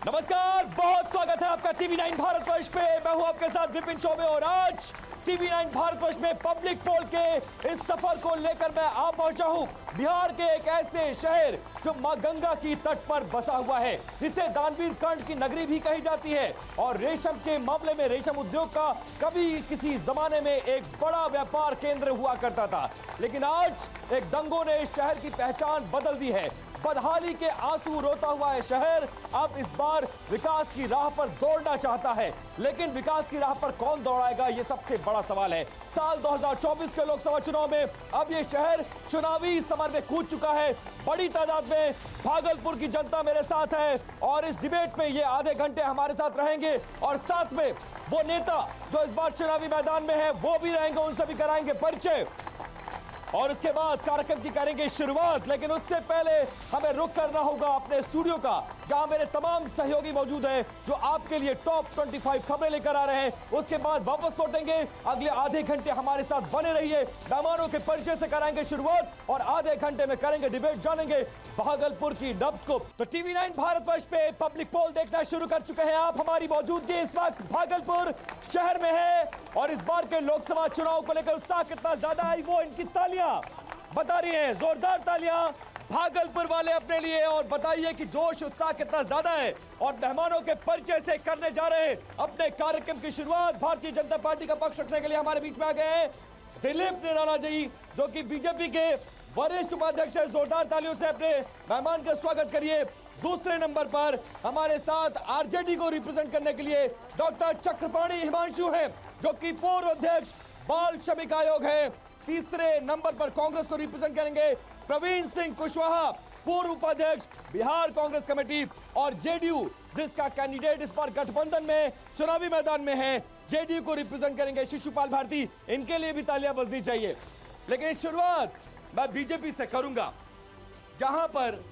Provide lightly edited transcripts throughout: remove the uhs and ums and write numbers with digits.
नमस्कार, बहुत स्वागत है आपका टीवी 9 भारतवर्ष पे। मैं हूं आपके साथ विपिन चौबे और आज टीवी 9 भारतवर्ष में पब्लिक पोल के इस सफर को लेकर मैं आ पहुंचा हूं बिहार के एक ऐसे शहर जो मां गंगा की तट पर बसा हुआ है, जिसे दानवीर कंठ की नगरी भी कही जाती है। और रेशम के मामले में रेशम उद्योग का कभी किसी जमाने में एक बड़ा व्यापार केंद्र हुआ करता था, लेकिन आज एक दंगों ने इस शहर की पहचान बदल दी है। बदहाली के आंसू रोता हुआ है शहर अब इस बार विकास की राह पर दौड़ना चाहता है, लेकिन विकास की राह पर कौन दौड़ाएगा, ये सबसे बड़ा सवाल है। साल 2024 के लोकसभा चुनाव में अब ये शहर चुनावी समर में कूद चुका है। बड़ी तादाद में भागलपुर की जनता मेरे साथ है और इस डिबेट में ये आधे घंटे हमारे साथ रहेंगे और साथ में वो नेता जो इस बार चुनावी मैदान में है वो भी रहेंगे, उनसे भी कराएंगे परिचय और उसके बाद कार्यक्रम की करेंगे शुरुआत। लेकिन उससे पहले हमें रुख करना होगा अपने स्टूडियो का, जहां मेरे तमाम सहयोगी मौजूद हैं जो आपके लिए टॉप 25 खबरें लेकर आ रहे हैं। उसके बाद वापस लौटेंगे, अगले आधे घंटे हमारे साथ बने रहिए। मेहमानों के परिचय से कराएंगे शुरुआत और आधे घंटे में करेंगे डिबेट, जानेंगे भागलपुर की नब्ज को। तो टीवी 9 भारतवर्ष पे पब्लिक पोल देखना शुरू कर चुके हैं आप। हमारी मौजूदगी इस वक्त भागलपुर शहर में है और इस बार के लोकसभा चुनाव को लेकर उत्साह कितना ज्यादा है वो इनकी तालियां बता रही हैं। जोरदार तालियां भागलपुर वाले अपने लिए और बताइए कि जोश उत्साह कितना ज्यादा है। और मेहमानों के परिचय से करने जा रहे हैं अपने कार्यक्रम की शुरुआत। भारतीय जनता पार्टी का पक्ष रखने के लिए हमारे बीच में आ गए हैं दिलीप निराला जी, जो कि बीजेपी के वरिष्ठ उपाध्यक्ष है। जोरदार तालियों से अपने मेहमान का स्वागत करिए। दूसरे नंबर पर हमारे साथ आरजेडी को रिप्रेजेंट करने के लिए डॉक्टर चक्रपाणी हिमांशु हैं, जो कि पूर्व अध्यक्ष बाल श्रमिक आयोग है। तीसरे नंबर पर कांग्रेस को रिप्रेजेंट करेंगे प्रवीण सिंह कुशवाहा, पूर्व उपाध्यक्ष बिहार कांग्रेस कमेटी। और जेडीयू जिसका कैंडिडेट इस बार गठबंधन में चुनावी मैदान में है, जेडीयू को रिप्रेजेंट करेंगे शिशुपाल भारती। इनके लिए भी तालियां बजनी चाहिए। लेकिन शुरुआत मैं बीजेपी से करूंगा, जहां पर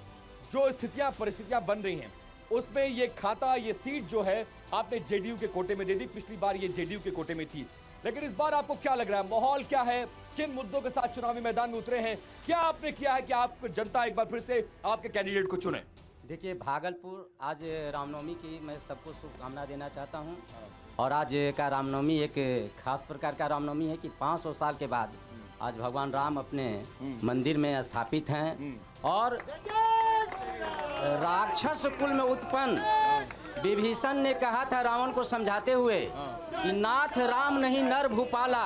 जो स्थितियां परिस्थितियां बन रही हैं उसमें ये खाता, ये सीट जो है आपने जेडीयू के कोटे में दे दी। पिछली बार ये जेडीयू के कोटे में थी, लेकिन इस बार आपको क्या लग रहा है, माहौल क्या है, किन मुद्दों के साथ चुनावी मैदान में उतरे हैं, क्या आपने किया है कि आप जनता एक बार फिर से आपके कैंडिडेट को चुने? देखिए, भागलपुर आज रामनवमी की मैं सबको शुभकामना देना चाहता हूं। और आज का रामनवमी एक खास प्रकार का रामनवमी है कि 500 साल के बाद आज भगवान राम अपने मंदिर में स्थापित हैं। और राक्षस कुल में उत्पन्न विभीषण ने कहा था रावण को समझाते हुए कि नाथ राम नहीं नर भूपाला,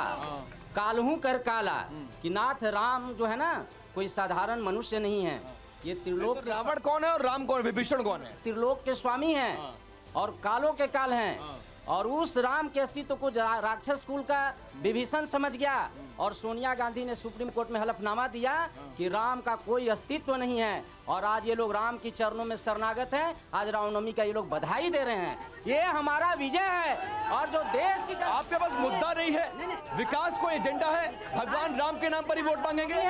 कालहू कर काला, कि नाथ राम जो है ना कोई साधारण मनुष्य नहीं है। ये त्रिलोक, रावण कौन है और राम कौन, विभीषण कौन है? त्रिलोक के स्वामी हैं और कालों के काल हैं। और उस राम के अस्तित्व को राक्षस कुल का विभीषण समझ गया और सोनिया गांधी ने सुप्रीम कोर्ट में हलफनामा दिया कि राम का कोई अस्तित्व नहीं है। और आज ये लोग राम की चरणों में शरणागत हैं। आज रामनवमी का ये लोग बधाई दे रहे हैं। ये हमारा विजय है। और जो देश की आपके पास मुद्दा नहीं है, विकास को एजेंडा है, भगवान राम के नाम पर ही वोट मांगेंगे?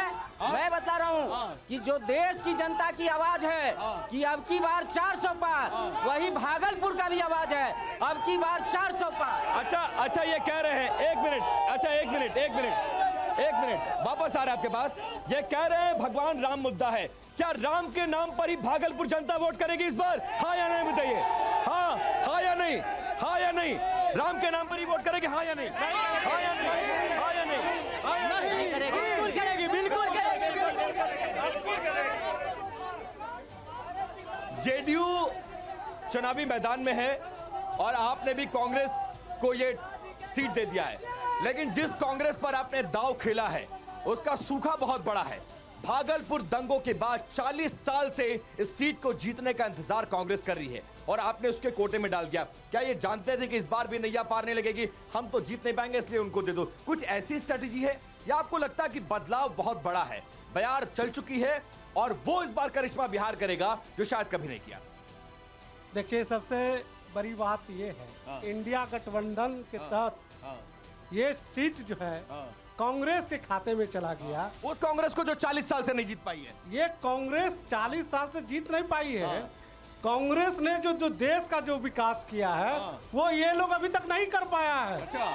मैं बता रहा हूँ कि जो देश की जनता की आवाज है कि अब की बार 400 पार, वही भागलपुर का भी आवाज है, अब की बार 400 पार। अच्छा ये कह रहे हैं, एक मिनट, अच्छा एक मिनट वापस आ रहे हैं आपके पास। ये कह रहे हैं भगवान राम मुद्दा है, क्या राम के नाम पर ही भागलपुर जनता वोट करेगी इस बार? हाँ या नहीं बताइए, हाँ या नहीं, हाँ या नहीं, राम के नाम पर ही वोट करेगी, हाँ या नहीं, हाँ या नहीं, हाँ या नहीं, बिल्कुल करेगी, बिल्कुल करेगी। जेडीयू चुनावी मैदान में है और आपने भी कांग्रेस को ये सीट दे दिया है, लेकिन जिस कांग्रेस पर आपने दांव खेला है उसका सूखा बहुत बड़ा है। भागलपुर दंगों के बाद 40 साल से इस सीट को जीतने का इंतजार कांग्रेस कर रही है और आपने उसके कोटे में डाल दिया। क्या ये जानते थे कि इस बार भी नैया पार नहीं लगेगी, हम तो जीत नहीं पाएंगे इसलिए उनको दे दो? कुछ ऐसी स्ट्रेटेजी है या आपको लगता है कि बदलाव बहुत बड़ा है, बयार चल चुकी है और वो इस बार करिश्मा बिहार करेगा जो शायद कभी नहीं किया? देखिए, सबसे बड़ी बात ये है, इंडिया गठबंधन के तहत ये सीट जो है कांग्रेस के खाते में चला गया। उस कांग्रेस को जो 40 साल से नहीं जीत पाई है। ये कांग्रेस 40 साल से जीत नहीं पाई है। कांग्रेस ने जो देश का जो विकास किया है वो ये लोग अभी तक नहीं कर पाया है। अच्छा।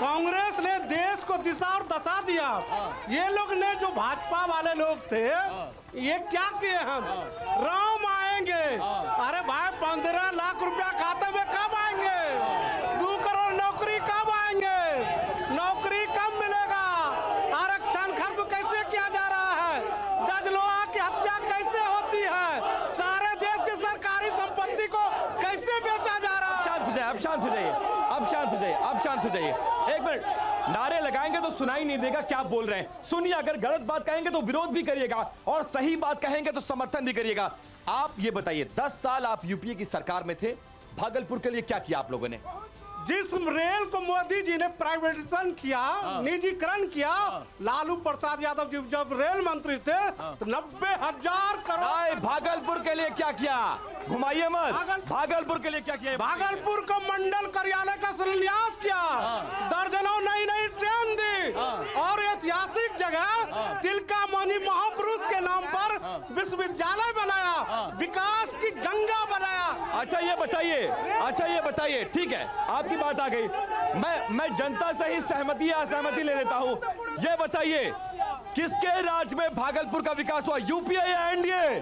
कांग्रेस ने देश को दिशा और दशा दिया। ये लोग ने जो भाजपा वाले लोग थे ये क्या किए, हम राम आएंगे 15 लाख रुपया खाते में कब आएंगे? 2 करोड़ नौकरी कब आएंगे? नौकरी कब मिलेगा? आरक्षण खत्म कैसे किया जा रहा है? जज लोहा की हत्या कैसे होती है? सारे देश की सरकारी संपत्ति को कैसे बेचा जा रहा है? शांत हो जाइए, अब शांत हो जाइए, अब शांत हो जाइए, अब शांत हो जाइए। एक मिनट, नारे लगाएंगे तो सुनाई नहीं देगा क्या बोल रहे हैं। सुनिए, अगर गलत बात कहेंगे तो विरोध भी करिएगा और सही बात कहेंगे तो समर्थन भी करिएगा। आप ये बताइए, 10 साल आप यूपीए की सरकार में थे, भागलपुर के लिए क्या किया आप लोगों ने? जिस रेल को मोदी जी ने प्राइवेटाइजेशन किया, निजीकरण किया, लालू प्रसाद यादव जी जब रेल मंत्री थे तो 90,000 करोड़। भागलपुर के लिए क्या किया? घुमाइए मत। भागलपुर के लिए क्या किया? भागलपुर को मंडल कार्यालय का शिलान्यास किया, दर्जनों नई नई ट्रेन दी और ऐतिहासिक जगह तिलका मांझी महापुरुष के नाम पर विश्वविद्यालय बनाया, विकास की गंगा बनाया। अच्छा ये बताइए, ठीक है, आपकी बात आ गई। मैं जनता से ही सहमति या असहमति ले लेता हूं। ये बताइए, किसके राज में भागलपुर का विकास हुआ, यूपीए या एनडीए?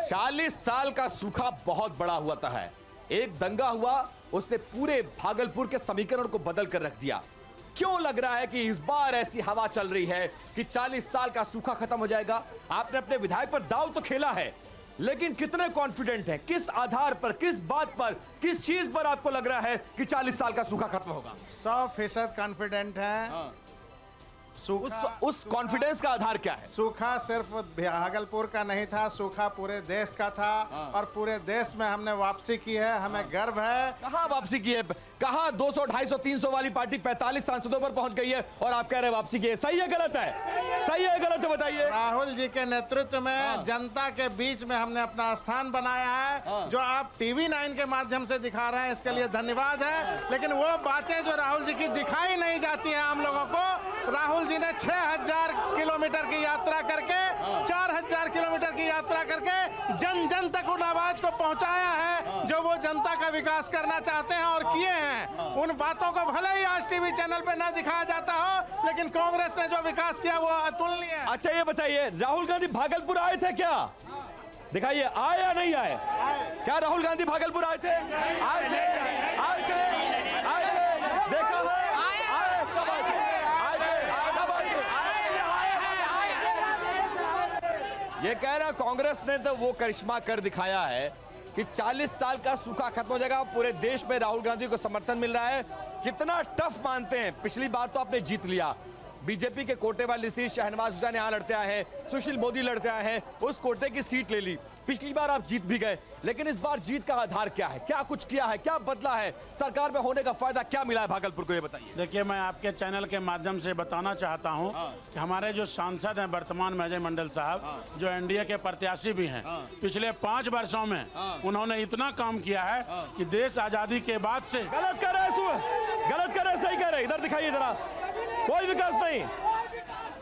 चालीस साल का सूखा बहुत बड़ा हुआ था है। एक दंगा हुआ, उसने पूरे भागलपुर के समीकरण को बदल कर रख दिया। क्यों लग रहा है कि इस बार ऐसी हवा चल रही है कि 40 साल का सूखा खत्म हो जाएगा? आपने अपने विधायक पर दांव तो खेला है, लेकिन कितने कॉन्फिडेंट हैं? किस आधार पर, किस बात पर, किस चीज पर आपको लग रहा है कि 40 साल का सूखा खत्म होगा? 100% कॉन्फिडेंट है। उस कॉन्फिडेंस का आधार क्या है? सूखा सिर्फ भागलपुर का नहीं था, सूखा पूरे देश का था और पूरे देश में हमने वापसी की है। हमें गर्व है। कहां वापसी की है? कहां 200, 250, 300 वाली पार्टी 45 सांसदों पर पहुंच गई है और आप कह रहे हैं वापसी की है? सही है गलत है? सही है गलत है बताइए। राहुल जी के नेतृत्व में जनता के बीच में हमने अपना स्थान बनाया है, जो आप टीवी 9 के माध्यम से दिखा रहे हैं, इसके लिए धन्यवाद है। लेकिन वो बातें जो राहुल जी की दिखाई नहीं जाती है आम लोगों को, राहुल जी ने 6000 किलोमीटर की यात्रा करके, 4000 किलोमीटर की यात्रा करके जन जन तक उन आवाज को पहुंचाया है जो वो जनता का विकास करना चाहते हैं और किए हैं। उन बातों को भले ही आज टीवी चैनल पे ना दिखाया जाता हो, लेकिन कांग्रेस ने जो विकास किया वो अतुलनीय है। अच्छा ये बताइए, राहुल गांधी भागलपुर आए थे क्या? दिखाइए, आए या नहीं आए? क्या राहुल गांधी भागलपुर आए थे? आए थे? देखा है? आए कब आए थे? ये कह रहा कांग्रेस ने तो वो करिश्मा कर दिखाया है कि 40 साल का सूखा खत्म हो जाएगा। पूरे देश में राहुल गांधी को समर्थन मिल रहा है। कितना टफ मानते हैं? पिछली बार तो आपने जीत लिया, बीजेपी के कोटे वाली सीट शहनवाज हुसैन यहाँ लड़ते आए हैं, सुशील मोदी लड़ते आए हैं, उस कोटे की सीट ले ली। पिछली बार आप जीत भी गए, लेकिन इस बार जीत का आधार क्या है? क्या कुछ किया है? क्या बदला है? सरकार में होने का फायदा क्या मिला है भागलपुर को, ये बताइए। देखिए, मैं आपके चैनल के माध्यम से बताना चाहता हूं कि हमारे जो सांसद हैं वर्तमान में अजय मंडल साहब, जो एनडीए के प्रत्याशी भी हैं, पिछले 5 वर्षों में उन्होंने इतना काम किया है कि देश आजादी के बाद से गलत कर रहे, सही कर रहे, इधर दिखाइए जरा, कोई विकास नहीं।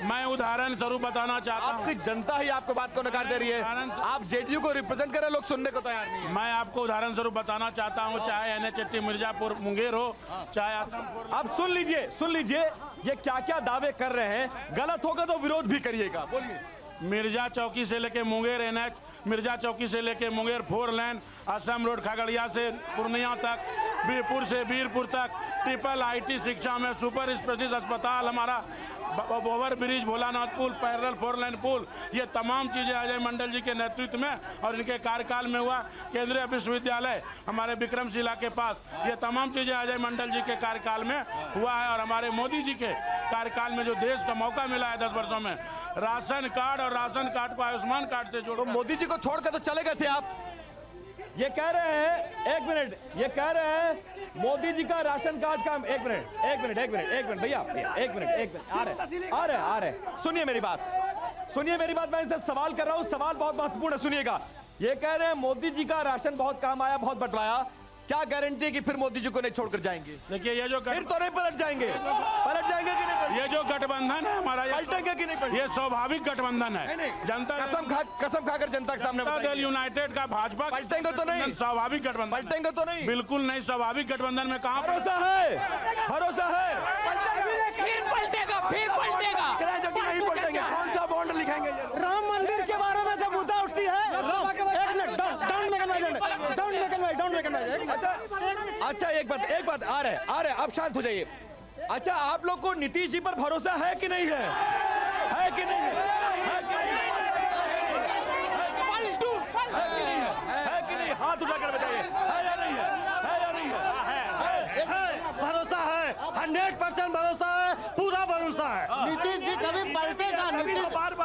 मैं उदाहरण स्वरूप बताना चाहता हूं। आपकी जनता ही आपको बात को नकार दे रही है। आप जेडीयू को रिप्रेजेंट कर रहे, लोग सुनने को तैयार नहीं है। मैं आपको उदाहरण स्वरूप बताना चाहता हूं, चाहे एनएचएटी मिर्जापुर मुंगेर हो, चाहे आसमपुर। आप सुन लीजिए, ये क्या क्या दावे कर रहे हैं। गलत होगा तो विरोध भी करिएगा, बोलिए। मिर्जा चौकी से लेके मुंगेर एनएच, मिर्जा चौकी से लेके मुंगेर 4 लेन, असम रोड खगड़िया से पूर्णिया तक, बीरपुर से बीरपुर तक, ट्रिपल आईटी शिक्षा में, सुपर स्पेशलिस्ट अस्पताल, हमारा ओवर ब्रिज, भोलानाथ पुल, पैरेलल 4 लेन पुल, ये तमाम चीज़ें अजय मंडल जी के नेतृत्व में और इनके कार्यकाल में हुआ। केंद्रीय विश्वविद्यालय हमारे विक्रमशिला के पास, ये तमाम चीज़ें अजय मंडल जी के कार्यकाल में हुआ है। और हमारे मोदी जी के कार्यकाल में जो देश का मौका मिला है 10 वर्षों में, राशन कार्ड और राशन कार्ड को आयुष्मान कार्ड से जोड़ो। मोदी जी को छोड़कर तो चले गए थे आप। ये कह रहे हैं, एक मिनट, ये कह रहे हैं मोदी जी का राशन कार्ड का, एक मिनट भैया, एक मिनट आ रहे सुनिए मेरी बात, मैं इनसे सवाल कर रहा हूं, सवाल बहुत महत्वपूर्ण है, सुनिएगा। ये कह रहे हैं मोदी जी का राशन बहुत काम आया, बहुत बंटवाया, क्या गारंटी है कि फिर मोदी जी को नहीं छोड़कर जाएंगे? देखिए, ये जो फिर तो नहीं पलट जाएंगे कि नहीं? ये जो गठबंधन है हमारा, पलटेंगे कि नहीं? ये स्वाभाविक गठबंधन है। जनता कसम खाकर जनता के सामने दल यूनाइटेड का भाजपा पलटेंगे तो नहीं? स्वाभाविक गठबंधन पलटेंगे तो नहीं? बिल्कुल नहीं, स्वाभाविक गठबंधन में कहां भरोसा है? अच्छा एक बात आ रहे आप शांत हो जाइए। अच्छा आप लोग को नीतीश जी पर भरोसा है कि नहीं है? है कि नहीं है? है कि नहीं है? है कि नहीं? हाथ उठाकर बताइए, है या नहीं है? है या नहीं है? भरोसा है, 100% भरोसा है, पूरा भरोसा है। नीतीश जी कभी पलटेगा?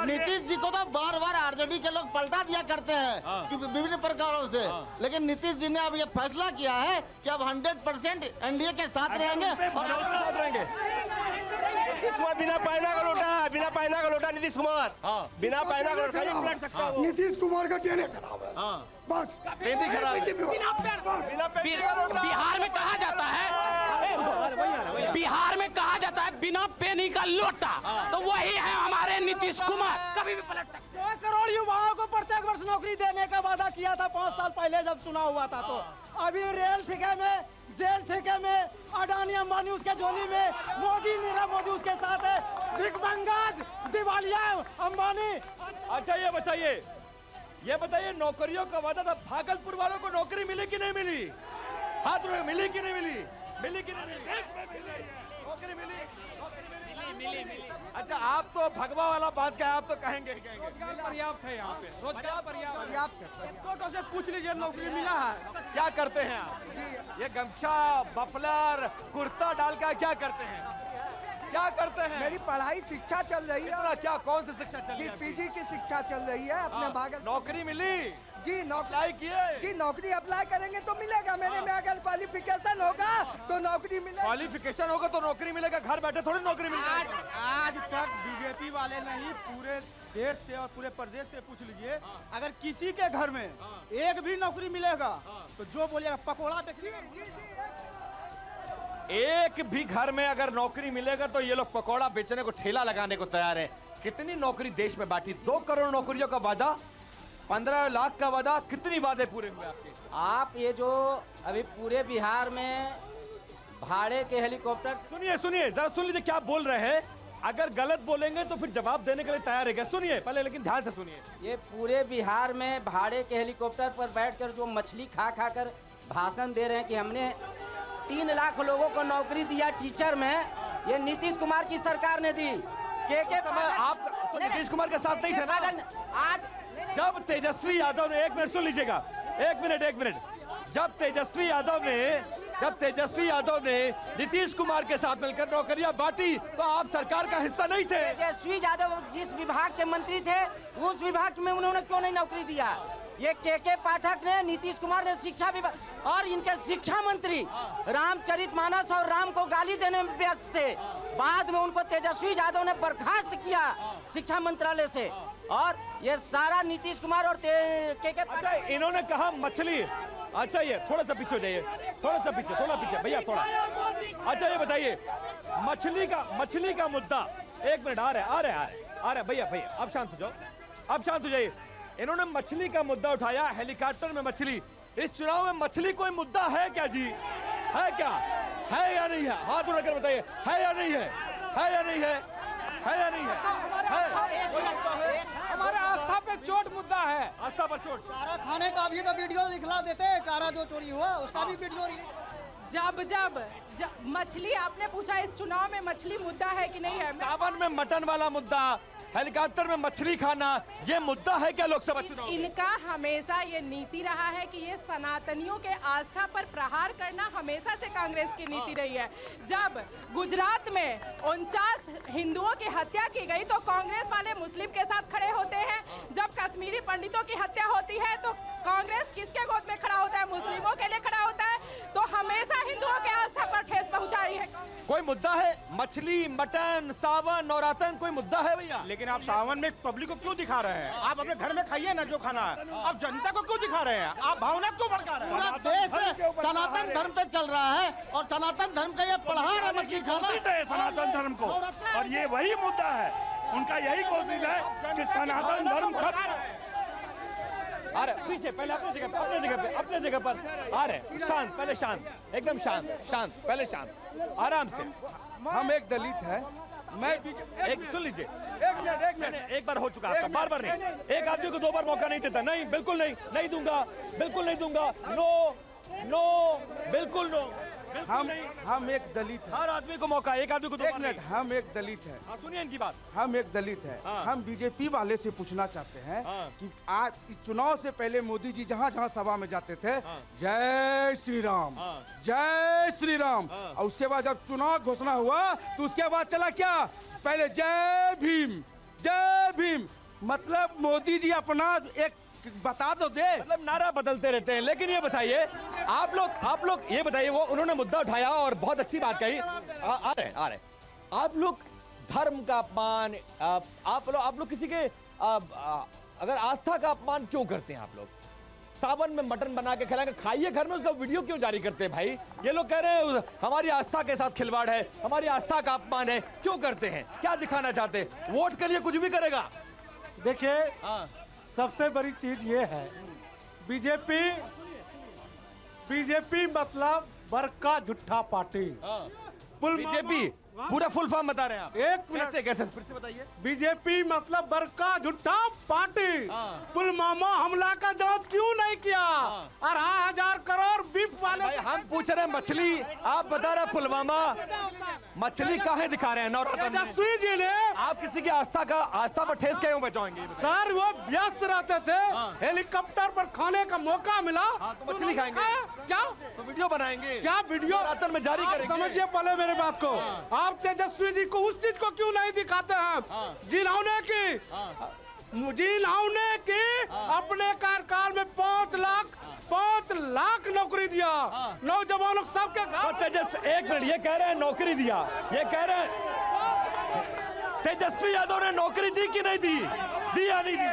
नीतीश जी को तो बार बार आरजेडी के लोग पलटा दिया करते हैं कि विभिन्न प्रकारों से, लेकिन नीतीश जी ने अब ये फैसला किया है कि अब 100% एनडीए के साथ रहेंगे और रहेंगे। इसमें बिना पैना का लोटा है, बिना पैना का लोटा नीतीश कुमार, बिना पैना का लोटा। नीतीश कुमार का कहने खराब है, बस बिहार में कहा जाता है, बिहार में कहा जाता है बिना पेनी का लोटा, तो वही है हमारे नीतीश कुमार। कभी भी पलट सकते। 1 करोड़ युवाओं को प्रत्येक वर्ष नौकरी देने का वादा किया था 5 साल पहले जब चुनाव हुआ था। तो अभी रेल ठेके में, जेल ठेके में, अडानी अंबानी उसके झोली में, मोदी नीरव मोदी उसके साथ है, बिग बंगाज दिवालिया अंबानी। अच्छा ये बताइए नौकरियों का वादा था, भागलपुर वालों को नौकरी मिली कि नहीं मिली? हाथ उठाओ, मिली कि नहीं मिली? मिली कि नहीं मिली? नौकरी मिली? मिली। अच्छा आप तो भगवा वाला बात क्या, आप तो कहेंगे पर्याप्त है यहाँ पे, रोजगार पर्याप्त है। फोटो से पूछ लीजिए नौकरी मिला है। क्या करते हैं आप? ये गमछा बफलर कुर्ता डाल कर क्या करते हैं? क्या करते हैं? मेरी पढ़ाई शिक्षा चल रही है, क्या कौन सी शिक्षा चल रही है? पीजी की शिक्षा चल रही है अपने भागल। नौकरी मिली? जी अप्लाई किए? जी नौकरी अप्लाई करेंगे तो मिलेगा। मेरे में अगर क्वालिफिकेशन होगा तो नौकरी मिलेगी। क्वालिफिकेशन होगा तो नौकरी मिलेगा, घर बैठे थोड़ी नौकरी मिलेगी। आज तक बीजेपी वाले नहीं, पूरे देश से और पूरे प्रदेश से पूछ लीजिए, अगर किसी के घर में एक भी नौकरी मिलेगा तो जो बोलेगा पकौड़ा बेचने। एक भी घर में अगर नौकरी मिलेगा तो ये लोग पकौड़ा बेचने को, ठेला लगाने को तैयार है। कितनी नौकरी देश में बांटी? 2 करोड़ नौकरियों का वादा, 15 लाख का वादा, कितनी वादे पूरे हुए आपके? आप ये जो अभी पूरे बिहार में भाड़े के हेलीकॉप्टर। सुनिए जरा सुन लीजिए क्या बोल रहे हैं। अगर गलत बोलेंगे तो फिर जवाब देने के लिए तैयार है क्या? सुनिए पहले, लेकिन ध्यान से सुनिए। ये पूरे बिहार में भाड़े के हेलीकॉप्टर पर बैठकर जो मछली खा कर भाषण दे रहे हैं कि हमने 3 लाख लोगों को नौकरी दिया टीचर में, ये नीतीश कुमार की सरकार ने दी। आप तो नीतीश कुमार के साथ नहीं थे ना? आज जब तेजस्वी यादव ने, 1 मिनट सुन लीजिएगा, 1 मिनट, जब तेजस्वी यादव ने नीतीश कुमार के साथ मिलकर नौकरियां बांटी तो आप सरकार का हिस्सा नहीं थे। तेजस्वी यादव जिस विभाग के मंत्री थे उस विभाग में उन्होंने क्यों नहीं नौकरी दिया? ये के पाठक ने, नीतीश कुमार ने शिक्षा विभाग और इनके शिक्षा मंत्री रामचरितमानस और राम को गाली देने में व्यस्त थे। बाद में उनको तेजस्वी यादव ने बर्खास्त किया शिक्षा मंत्रालय से, और ये सारा नीतीश कुमार और के अच्छा इन्होंने कहा मछली। अच्छा ये थोड़ा सा पीछे हो जाइए, थोड़ा पीछे भैया थोड़ा। अच्छा ये बताइए मछली का मुद्दा, 1 मिनट आ रहे भैया आप शांत हो जाओ, आप शांत हो जाइए। इन्होंने मछली का मुद्दा उठाया, हेलीकॉप्टर में मछली। इस चुनाव में मछली कोई मुद्दा है क्या जी? है क्या? है या नहीं है? हाथ उठाकर बताइए, है या नहीं है? है या नहीं है? है या नहीं है? हमारे आस्था पे चोट मुद्दा है। आस्था पर चोट। चारा खाने का भी तो वीडियो दिखला देते हैं, चारा जो चोरी हुआ उसका भी वीडियो। जब मछली आपने पूछा, इस चुनाव में मछली मुद्दा है कि नहीं है? सावन में मटन वाला मुद्दा, हेलीकॉप्टर में मछली खाना, ये मुद्दा है क्या लोकसभा चुनाव? इनका हमेशा ये नीति रहा है कि ये सनातनियों के आस्था पर प्रहार करना हमेशा से कांग्रेस की नीति रही है। जब गुजरात में 49 हिंदुओं की हत्या की गई तो कांग्रेस वाले मुस्लिम के साथ खड़े होते हैं। जब कश्मीरी पंडितों की हत्या होती है तो कांग्रेस किसके गोद में खड़ा होता है? मुस्लिमों के लिए खड़ा होता है। तो हमेशा हिंदुओं के आस्था पर ठेस पहुंचाई है। कोई मुद्दा है? मछली, मटन, सावन, नवरातन कोई मुद्दा है भैया? लेकिन आप सावन में पब्लिक को क्यों दिखा रहे हैं? आप अपने घर में खाइए ना जो खाना है, आप जनता को क्यों दिखा रहे हैं? आप भावना क्यों भड़का रहे हैं? पूरा देश सनातन धर्म पे चल रहा है और सनातन धर्म का ये प्रहार है मछली खाना। सनातन धर्म को, और ये वही मुद्दा है, उनका यही कोशिश है कि सनातन धर्म खत्म। अरे पीछे पहले अपने जगह पर आ रहे, शांत, पहले शांत, एकदम शांत, पहले शांत, आराम से। हम एक दलित है, मैं एक सुन लीजिए, एक बार हो चुका आपका, बार नहीं। एक आदमी को 2 बार मौका नहीं देता। नहीं, बिल्कुल नहीं दूंगा, नो नो, बिल्कुल नो। हम एक दलित हैं। हर आदमी को मौका, एक आदमी को दो एक बार मिनट, नहीं। हम एक दलित हैं। हाँ, सुनिए इनकी बात। हम एक दलित हैं। हाँ। हम बीजेपी वाले से पूछना चाहते हैं हाँ। कि आज इस चुनाव से पहले मोदी जी जहाँ जहाँ सभा में जाते थे, जय श्री राम, जय श्री राम, और उसके बाद जब चुनाव घोषणा हुआ तो उसके बाद चला क्या, पहले जय भीम, जय भीम। मतलब मोदी जी अपना एक बता तो दे, मतलब नारा बदलते रहते हैं। लेकिन ये बताइए, आप लोग ये बताइए, वो उन्होंने मुद्दा उठाया और बहुत अच्छी बात कही। आ रहे आप लोग धर्म का अपमान, आप लोग किसी के अगर आस्था का अपमान क्यों करते हैं? आप लोग सावन में मटन बना के खिलाएंगे, खाइए घर में, उसका वीडियो क्यों जारी करते हैं भाई? ये लोग कह रहे हैं हमारी आस्था के साथ खिलवाड़ है, हमारी आस्था का अपमान है, क्यों करते हैं? क्या दिखाना चाहते हैं? वोट के लिए कुछ भी करेगा। देखिए, सबसे बड़ी चीज ये है, बीजेपी मतलब बड़का झूठा पार्टी। बीजेपी पूरा फुल फॉर्म बता रहे हैं आप? एक मिनट, कैसे फिर से बताइए। बीजेपी मतलब बड़का झूठा पार्टी। पुलवामा हमला का जांच क्यों नहीं किया? 18,000 करोड़ बीफ वाले। भाई हम पूछ रहे हैं मछली, आप बता रहे हैं पुलवामा। मछली काहे दिखा रहे हैं नवरात्र में? तेजस्वी जी ने, आप किसी की आस्था पर ठेस क्यों बचाएंगे? सर वो व्यस्त रहते थे, हेलीकॉप्टर पर खाने का मौका मिला तो मछली खाएंगे क्या? तो वीडियो बनाएंगे क्या वीडियो नवरात्र में जारी करेंगे? समझिए पहले मेरे बात को। आप तेजस्वी जी को उस चीज को क्यों नहीं दिखाते हैं जिन्होंने की अपने कार्यकाल में 5 लाख नौकरी दिया नौजवानों सबके घर। एक मिनट, ये कह रहे हैं नौकरी दिया, ये कह रहे हैं तेजस्वी यादव ने नौकरी दी कि नहीं दी? दिया नहीं दी?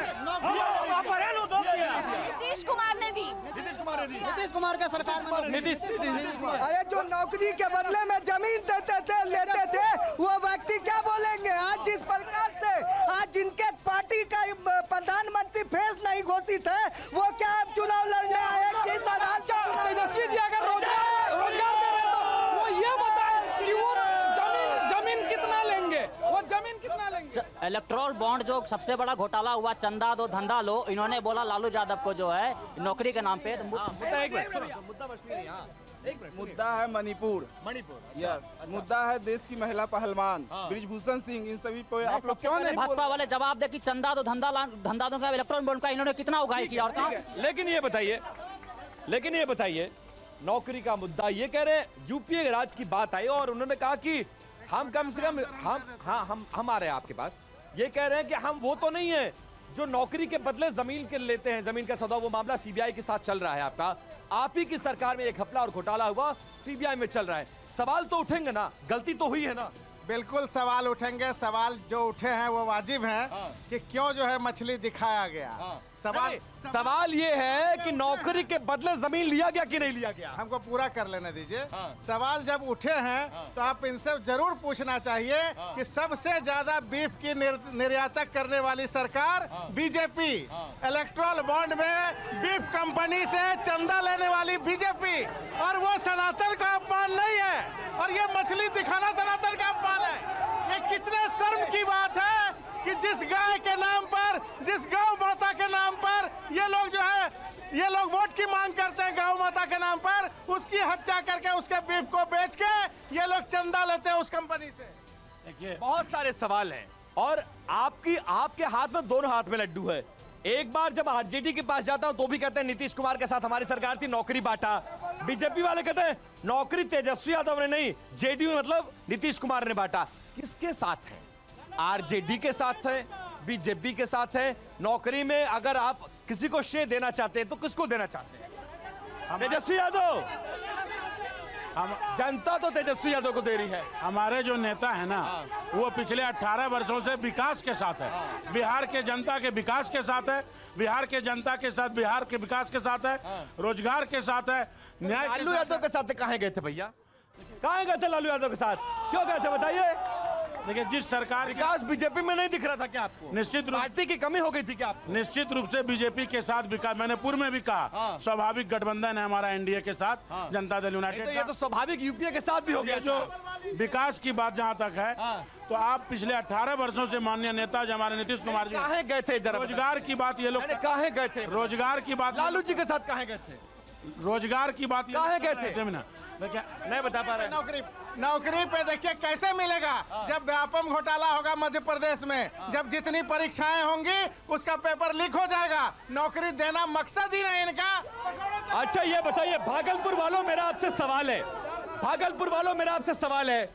नीतीश कुमार ने दी। नीतीश कुमार का सरकार में नीतीश कुमार। अरे जो नौकरी के बदले में जमीन देते थे, लेते थे, वो व्यक्ति क्या बोलेंगे? आज जिस प्रकार से आज जिनके पार्टी का प्रधानमंत्री फेस नहीं घोषित है, वो क्या अब चुनाव लड़ने आए? किस आधार पर? तेजस्वी जी अगर रोजगार दे रहे तो वो ये बताए कि वो जमीन कितना लेंगे, वो जमीन कितना लेंगे? इलेक्ट्रोल बॉन्ड जो सबसे बड़ा घोटाला हुआ, चंदा दो धंधा लो, इन्होंने बोला लालू यादव को जो है नौकरी के नाम पे। मुद्दा है मणिपुर, यस, मुद्दा है देश की महिला पहलवान ब्रिजभूषण सिंह, इन सभी पे आप लोग क्यों नहीं? भाजपा वाले जवाब दे कि चंदा दो धंधा दो का इलेक्ट्रोल बॉन्ड का इन्होंने कितना उगाही किया और कहा? लेकिन ये बताइए नौकरी का मुद्दा, ये कह रहे हैं यूपीए राज की बात आई और उन्होंने कहा कि हम कम से कम हम आ रहे हैं आपके पास। ये कह रहे हैं कि हम वो तो नहीं है जो नौकरी के बदले जमीन के लेते हैं, जमीन का सौदा। वो मामला सीबीआई के साथ चल रहा है आपका, आप ही की सरकार में एक घपला और घोटाला हुआ, सीबीआई में चल रहा है। सवाल तो उठेंगे ना, गलती तो हुई है ना? बिल्कुल सवाल उठेंगे। सवाल जो उठे हैं वो वाजिब हैं कि क्यों जो है मछली दिखाया गया। सवाल ये है कि नौकरी के बदले जमीन लिया गया कि नहीं लिया गया? हमको पूरा कर लेने दीजिए। सवाल जब उठे हैं तो आप इनसे जरूर पूछना चाहिए कि सबसे ज्यादा बीफ की निर्यातक करने वाली सरकार बीजेपी, इलेक्ट्रोल बॉन्ड में बीफ कंपनी से चंदा लेने वाली बीजेपी, और वो सनातन का अपमान नहीं है, और ये मछली दिखाना सनातन का अपमान है। ये कितने शर्म की बात है कि जिस गाय के नाम पर, जिस गौ माता के नाम पर ये लोग वोट की मांग करते हैं, गौ माता के नाम पर, उसकी हत्या करके उसके बीफ को बेच के ये लोग चंदा लेते हैं उस कंपनी से। देखिए बहुत सारे सवाल हैं और आपके हाथ में, दोनों हाथ में लड्डू है। एक बार जब आरजेडी के पास जाता हूं तो भी कहते हैं नीतीश कुमार के साथ हमारी सरकार थी, नौकरी बांटा। बीजेपी वाले कहते हैं नौकरी तेजस्वी यादव ने नहीं, जेडीयू मतलब नीतीश कुमार ने बांटा। किसके साथ है? आरजेडी के साथ है, बीजेपी के साथ है। नौकरी में अगर आप किसी को श्रेय देना चाहते हैं तो किसको देना चाहते हैं? तेजस्वी यादव। जनता तो तेजस्वी यादव को दे रही है। हमारे जो नेता है ना, वो पिछले 18 वर्षों से विकास के साथ है, बिहार के जनता के विकास के साथ है, बिहार के जनता के साथ, बिहार के विकास के साथ है, रोजगार के साथ है, न्याय। लालू यादव के साथ कहाँ गए थे भैया? कहाँ गए थे लालू यादव के साथ? क्यों गए थे बताइए? देखिए, जिस सरकार विकास बीजेपी में नहीं दिख रहा था क्या आपको? निश्चित रूप पार्टी की कमी हो गई थी क्या आपको? निश्चित रूप से बीजेपी के साथ विकास, मैंने पूर्व में भी कहा, स्वाभाविक गठबंधन है हमारा एनडीए के साथ, जनता दल यूनाइटेड। ये तो स्वाभाविक यूपीए के साथ भी हो गया। जो विकास की बात जहां तक है, तो आप पिछले 18 वर्षों से माननीय नेता जो हमारे नीतीश कुमार जी कहाँ गए थे? रोजगार की बात ये लोग कहाँ गए थे? रोजगार की बात लालू जी के साथ कहाँ गए थे? रोजगार की बात काहे कहते? नहीं बता पा रहे। नौकरी पे देखिए कैसे मिलेगा जब व्यापम घोटाला होगा मध्य प्रदेश में, जब जितनी परीक्षाएं होंगी उसका पेपर लीक हो जाएगा। नौकरी देना मकसद ही नहीं इनका। अच्छा ये बताइए भागलपुर वालों, मेरा आपसे सवाल है, भागलपुर वालों मेरा आपसे सवाल है,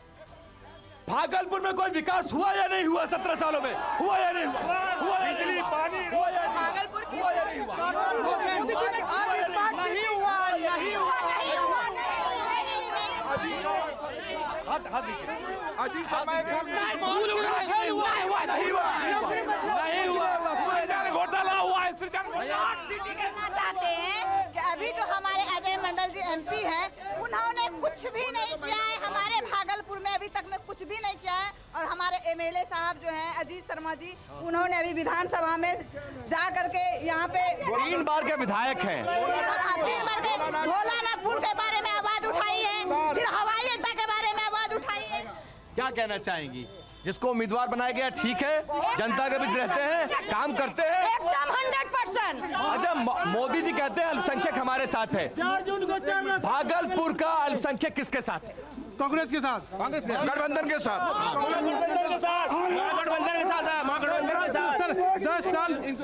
भागलपुर में कोई विकास हुआ या नहीं हुआ 17 सालों में? हुआ या नहीं हुआ? हुआ बिजली पानी हुआ या नहीं? भागलपुर की हुआ या नहीं हुआ? नहीं हुआ, नहीं हुआ। अजीत शर्मा घोटाला हुआ है। कहना चाहते हैं कि अभी जो हमारे अजय मंडल जी एमपी हैं, उन्होंने कुछ भी नहीं किया है हमारे भागलपुर में, अभी तक में कुछ भी नहीं किया है। और हमारे एमएलए साहब जो हैं अजीत शर्मा जी, उन्होंने अभी विधानसभा में जा करके यहाँ पे 3 बार के विधायक हैं। 3 बार के भोलानाथ पुल के बारे में आवाज उठाई है, फिर हवाई अड्डा के बारे में आवाज उठाई है। क्या कहना चाहेंगी? जिसको उम्मीदवार बनाया गया ठीक है, जनता के बीच रहते हैं, काम करते हैं एकदम 100%। अच्छा मोदी जी कहते हैं अल्पसंख्यक हमारे साथ है। भागलपुर का अल्पसंख्यक किसके साथ है? कांग्रेस के साथ, कांग्रेस के गठबंधन के साथ, गठबंधन के साथ है, महागठबंधन के साथ। सर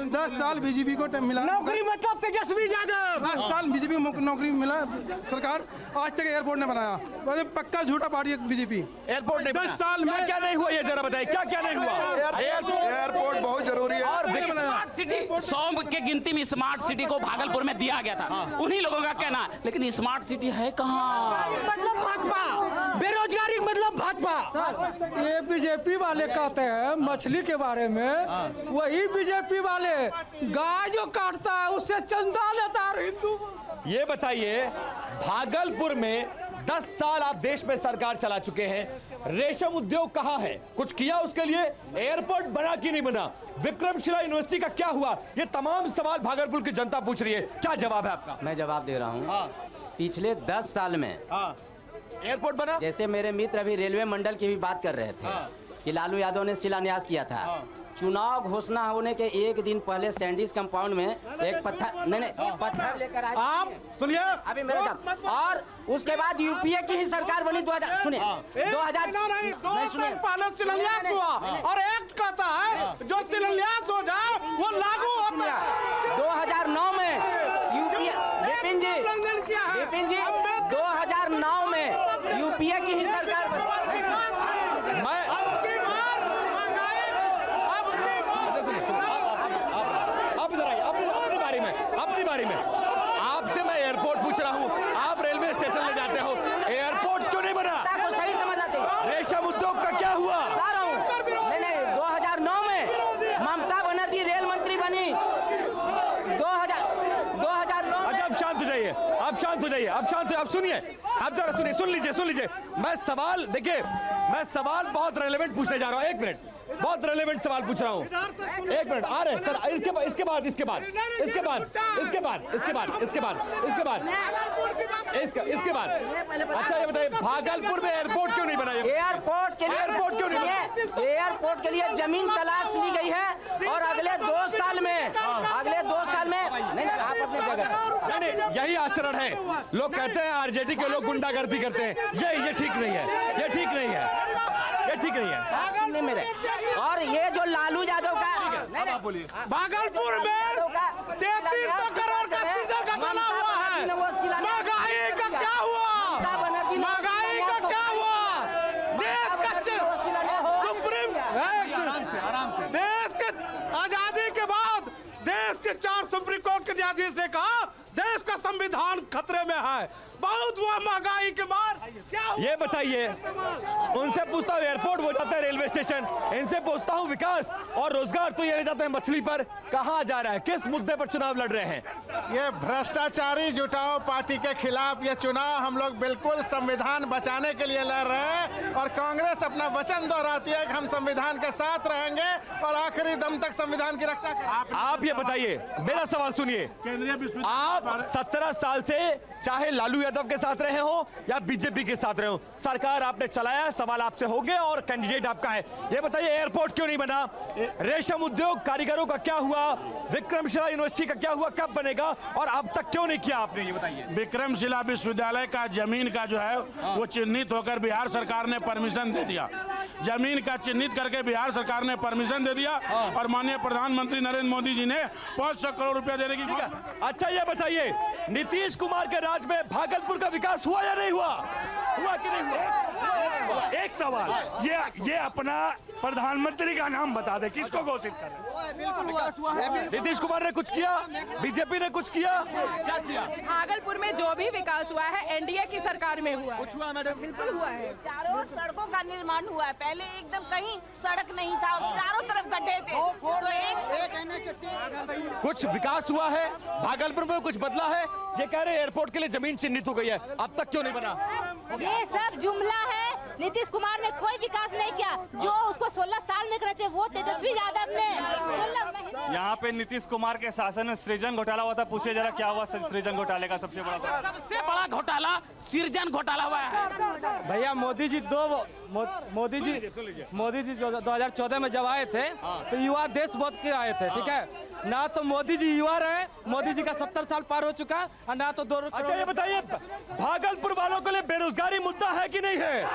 10 साल बीजेपी को मिला नौकरी मतलब तेजस्वी यादव। 10 साल बीजेपी को नौकरी मिला सरकार, आज तक एयरपोर्ट ने बनाया। वैसे पक्का झूठा पार्टी है बीजेपी। एयरपोर्ट नहीं 10 साल में क्या नहीं हुआ ये जरा बताइए, क्या क्या नहीं हुआ? एयरपोर्ट बहुत जरूरी है। और स्मार्ट सिटी 100 के गिनती में स्मार्ट सिटी को भागलपुर में दिया गया था, उन्हीं लोगों का कहना है। लेकिन स्मार्ट सिटी है कहाँ? मतलब भाजपा, बेरोजगारी मतलब भाजपा। ये बीजेपी वाले कहते हैं मछली के बारे में, वही बीजेपी वाले गाय जो काटता है उससे चंदा लेता है। हिंदू ये बताइए भागलपुर में 10 साल आप देश में सरकार चला चुके हैं, रेशम उद्योग कहाँ है? कुछ किया उसके लिए? एयरपोर्ट बना कि नहीं बना? विक्रमशिला यूनिवर्सिटी का क्या हुआ? ये तमाम सवाल भागलपुर की जनता पूछ रही है, क्या जवाब है आपका? मैं जवाब दे रहा हूँ। पिछले 10 साल में एयरपोर्ट बना? जैसे मेरे मित्र अभी रेलवे मंडल की भी बात कर रहे थे कि लालू यादव ने शिलान्यास किया था। चुनाव घोषणा होने के एक दिन पहले सैंडीज कंपाउंड में एक पत्थर लेकर आए। आप सुनिए अभी मेरे साथ, और उसके बाद यूपीए की ही सरकार बनी 2000 सुनिए 2000 नहीं सुनिए पहले शिलान्यास हुआ और एक्ट कहता है जो शिलान्यास हो जाए वो लागू होता है। 2009 में यूपीए विपिन जी 2009 में यूपीए की ही सरकार बनी। अपनी बारी में आपसे मैं एयरपोर्ट पूछ रहा हूँ, आप रेलवे स्टेशन ले जाते हो, एयरपोर्ट क्यों नहीं बना? आपको सही समझना चाहिए। रेशम उद्योग का क्या हुआ? नहीं 2009 में ममता बनर्जी रेल मंत्री बनी। 2009 अच्छा आप शांत हो जाइए, आप शांत हो जाइए, आप शांत हो, आप सुनिए, आप जरा सुनिए, सुन लीजिए। मैं सवाल देखिए, मैं सवाल बहुत रेलेवेंट पूछने जा रहा हूँ। 1 मिनट, बहुत रेलेवेंट सवाल पूछ रहा हूँ। 1 मिनट आ रहे हैं सर। इसके बाद अच्छा ये बताइए भागलपुर में एयरपोर्ट क्यों नहीं बनाया? एयरपोर्ट के लिए जमीन तलाश ली गई है और अगले 2 साल में नहीं आप अपनी जगह नहीं, यही आचरण है। लोग कहते हैं आरजेडी के लोग गुंडागर्दी करते हैं, ये ठीक नहीं है, ये ठीक नहीं है मेरे। और ये जो लालू यादव का भागलपुर में 3300 करोड़ का सृजन घोटाला हुआ है। महंगाई का क्या हुआ? महंगाई का क्या हुआ? देश का सुप्रीम देश के आजादी के बाद देश के 4 सुप्रीम कोर्ट के न्यायाधीश ने कहा देश का संविधान खतरे में है। बहुत हुआ महंगाई के मार। क्या ये बताइए, उनसे पूछता हूँ एयरपोर्ट हो जाता है रेलवे स्टेशन, इनसे पूछता हूँ विकास और रोजगार तो ये ले जाते हैं मछली पर। कहाँ जा रहा है, किस मुद्दे पर चुनाव लड़ रहे हैं? ये भ्रष्टाचारी जुटाओ पार्टी के खिलाफ ये चुनाव हम लोग बिल्कुल संविधान बचाने के लिए लड़ रहे हैं और कांग्रेस अपना वचन दोहराती है कि हम संविधान के साथ रहेंगे और आखिरी दम तक संविधान की रक्षा करेंगे। आप ये बताइए, मेरा सवाल सुनिए, केंद्रीय आप 17 साल से चाहे लालू यादव के साथ रहे हो या बीजेपी के साथ रहे हो, सरकार आपने चलाया, सवाल आपसे होंगे और कैंडिडेट आपका है। ये बताइए एयरपोर्ट क्यों नहीं बना, रेशम उद्योग कारीगरों का क्या हुआ, विक्रमशिला यूनिवर्सिटी का क्या हुआ, कब बनेगा और अब तक क्यों नहीं किया आपने, ये बताइए। विक्रमशिला विश्वविद्यालय का जमीन का जो है वो चिन्हित होकर बिहार सरकार ने परमिशन दे दिया, जमीन का चिन्हित करके बिहार सरकार ने परमिशन दे दिया और माननीय प्रधानमंत्री नरेंद्र मोदी जी ने 500 करोड़ रुपया देने की। अच्छा ये बताइए, नीतीश कुमार के राज में भागलपुर का विकास हुआ या नहीं हुआ, हुआ कि नहीं हुआ? एक सवाल, ये अपना प्रधानमंत्री का नाम बता दे, किसको घोषित कर नीतीश कुमार ने कुछ किया, बीजेपी ने कुछ किया, क्या किया? भागलपुर में जो भी विकास हुआ है एनडीए की सरकार में हुआ है। कुछ हुआ मैडम? बिल्कुल हुआ है। चारों ओर सड़कों का निर्माण हुआ है, पहले एकदम कहीं सड़क नहीं था, चारों तरफ गड्ढे थे, तो एक कुछ विकास हुआ है भागलपुर में, कुछ बदला है। ये कह रहे एयरपोर्ट के लिए जमीन चिन्हित हो गई है, अब तक क्यों नहीं बना? ये सब जुमला है। नीतीश कुमार ने कोई विकास नहीं किया, जो उसको 16 साल में करना चाहिए वो तेजस्वी यादव ने 16 महीने। यहाँ पे नीतीश कुमार के शासन में सृजन घोटाला हुआ था, पूछे जरा क्या हुआ सृजन घोटाले का सबसे बड़ा घोटाला सृजन घोटाला हुआ है। भैया मोदी जी 2014 में जब आए थे तो युवा देश बहुत के आए थे, ठीक है ना, तो मोदी जी युवा रहे, मोदी जी का 70 साल पार हो चुका और ना तो 2। अच्छा ये बताइए, भागलपुर वालों के लिए बेरोजगारी मुद्दा है कि नहीं है,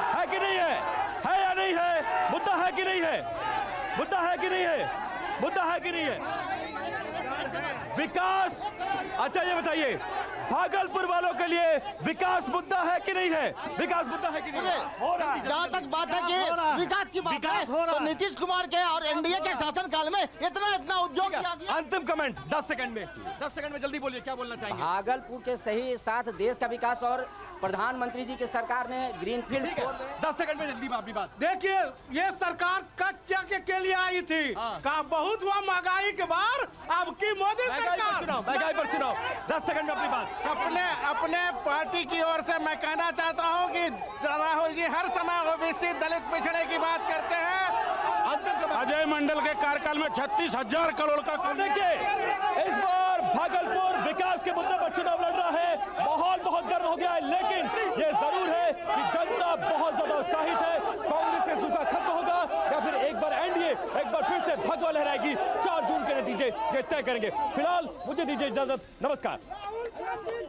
है कि नहीं है या नहीं है, मुद्दा है कि नहीं है, मुद्दा है कि नहीं है, मुद्दा है कि नहीं है विकास? अच्छा ये बताइए, भागलपुर वालों के लिए विकास मुद्दा है कि नहीं है, विकास मुद्दा है कि नहीं है? हो रहा है। जहाँ तक बात है कि विकास की बात है तो नीतीश कुमार के और एनडीए के शासनकाल में इतना उद्योग किया गया। अंतिम कमेंट 10 सेकंड में, 10 सेकंड में जल्दी बोलिए, क्या बोलना चाहेंगे? भागलपुर के सही साथ देश का विकास और प्रधानमंत्री जी की सरकार ने ग्रीनफील्ड 10 सेकंड में जल्दी अपनी बात। देखिए ये सरकार का क्या के लिए आई थी, कहा बहुत हुआ महंगाई के बाद, अब की मोदी सरकार महंगाई पर चुनाव। 10 सेकंड में अपनी बात। अपने पार्टी की ओर से मैं कहना चाहता हूं कि राहुल जी हर समय ओबीसी दलित पिछड़े की बात करते हैं। अजय मंडल के कार्यकाल में 36,000 करोड़ का। देखिए इस बार भागलपुर विकास के मुद्दे पर चुनाव लड़ रहा है, माहौल बहुत गर्म हो गया है, लेकिन ये जरूर है कि जनता बहुत ज्यादा उत्साहित है। कांग्रेस का सूखा खत्म होगा या फिर एक बार एनडीए एक बार फिर से भगवा लहराएगी, 4 जून के नतीजे ये तय करेंगे। फिलहाल मुझे दीजिए इजाजत, नमस्कार।